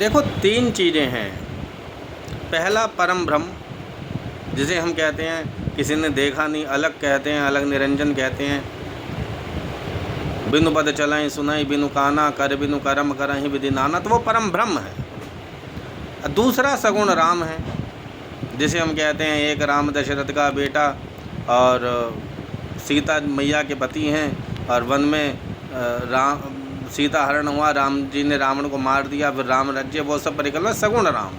देखो, तीन चीज़ें हैं। पहला परम ब्रह्म, जिसे हम कहते हैं किसी ने देखा नहीं, अलग कहते हैं, अलग निरंजन कहते हैं। बिनु पद चलाएं सुनाई बिनु काना, कर बिनु करम करहि विधि नाना, तो वो परम ब्रह्म है। दूसरा सगुण राम है, जिसे हम कहते हैं एक राम दशरथ का बेटा और सीता मैया के पति हैं, और वन में सीता हरण हुआ, राम जी ने रावण को मार दिया, फिर राम राज्य, वो सब परिकल्पना सगुण राम,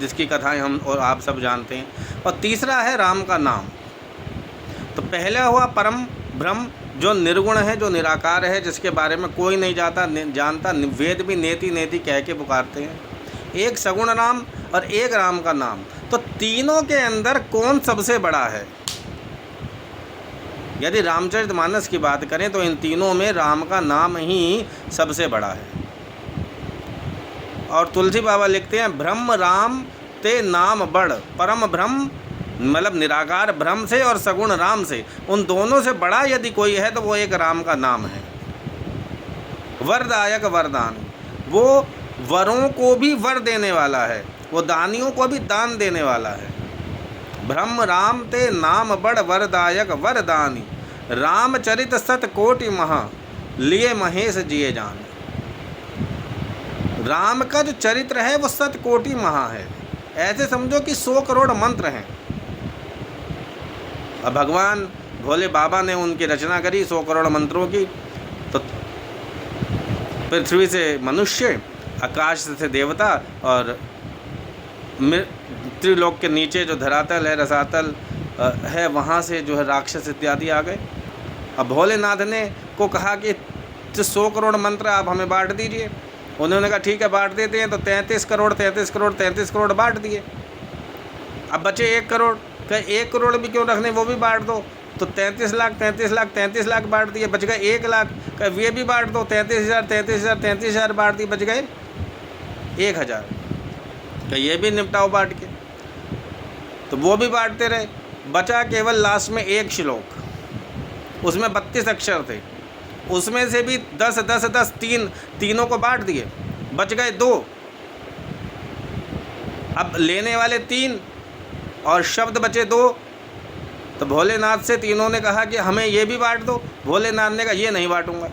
जिसकी कथाएं हम और आप सब जानते हैं। और तीसरा है राम का नाम। तो पहला हुआ परम ब्रह्म, जो निर्गुण है, जो निराकार है, जिसके बारे में कोई नहीं जानता, वेद भी नेति नेति कह के पुकारते हैं। एक सगुण राम और एक राम का नाम। तो तीनों के अंदर कौन सबसे बड़ा है? यदि रामचरितमानस की बात करें तो इन तीनों में राम का नाम ही सबसे बड़ा है। और तुलसी बाबा लिखते हैं, ब्रह्म राम ते नाम बड़, परम ब्रह्म मतलब निराकार ब्रह्म से और सगुण राम से, उन दोनों से बड़ा यदि कोई है तो वो एक राम का नाम है। वरदायक वरदान, वो वरों को भी वर देने वाला है, वो दानियों को भी दान देने वाला है। ब्रह्म राम ते नाम बड़ वरदायक वरदानी, रामचरित सत कोटि महा, लिए महेश जिए जान। राम का जो चरित्र है वो सत कोटि महा है। ऐसे समझो कि 100 करोड़ मंत्र हैं। अब भगवान भोले बाबा ने उनकी रचना करी 100 करोड़ मंत्रों की। तो पृथ्वी से मनुष्य, आकाश से देवता, और त्रिलोक के नीचे जो धरातल है, रसातल है, वहाँ से जो है राक्षस इत्यादि आ गए। अब भोलेनाथ ने को कहा कि 100 करोड़ मंत्र आप हमें बांट दीजिए। उन्होंने कहा ठीक है बांट देते हैं। तो 33 करोड़ बांट दिए। अब बचे 1 करोड़। कहे 1 करोड़ भी क्यों रखने, वो भी बांट दो। तो 33 लाख बांट दिए, बच गए 1 लाख। कहे ये भी बांट दो, 33,000 बांट दिए, बच गए 1,000। कहे ये भी निपटाओ बांट के। तो वो भी बांटते रहे। बचा केवल लास्ट में 1 श्लोक, उसमें 32 अक्षर थे, उसमें से भी 10 तीनों को बांट दिए, बच गए 2। अब लेने वाले 3 और शब्द बचे 2। तो भोलेनाथ से तीनों ने कहा कि हमें ये भी बांट दो। भोलेनाथ ने कहा ये नहीं बांटूंगा।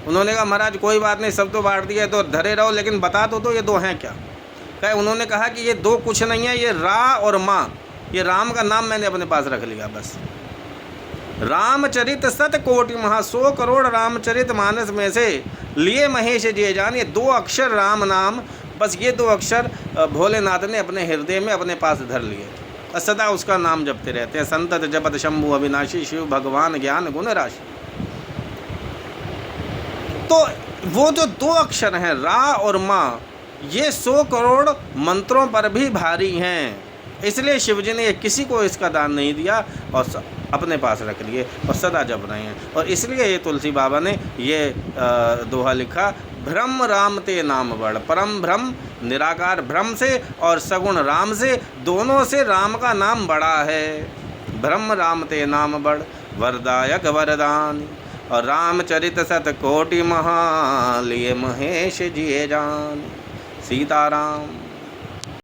उन्होंने कहा महाराज कोई बात नहीं, सब तो बांट दिया है तो धरे रहो, लेकिन बता दो ये 2 हैं क्या? कहे उन्होंने कहा कि ये 2 कुछ नहीं है, ये रा और माँ, ये राम का नाम मैंने अपने पास रख लिया बस। रामचरित सत कोटि महा, 100 करोड़ रामचरित मानस में से लिए महेश जिए जान, ये 2 अक्षर राम नाम, बस ये 2 अक्षर भोलेनाथ ने अपने हृदय में अपने पास धर लिए और सदा उसका नाम जपते रहते हैं। संतत जपत शंभु अविनाशी, शिव भगवान ज्ञान गुण राशि। तो वो जो 2 अक्षर हैं रा और माँ, ये 100 करोड़ मंत्रों पर भी भारी हैं। इसलिए शिवजी ने किसी को इसका दान नहीं दिया और अपने पास रख लिए और सदा जप रहे हैं। और इसलिए ये तुलसी बाबा ने ये दोहा लिखा, ब्रह्म राम ते नाम बड़, परम ब्रह्म निराकार ब्रह्म से और सगुण राम से, दोनों से राम का नाम बड़ा है। ब्रह्म राम ते नाम बड़, वरदायक वरदान, और रामचरित सत कोटि महा, लिए महेश जिए जान। सीताराम।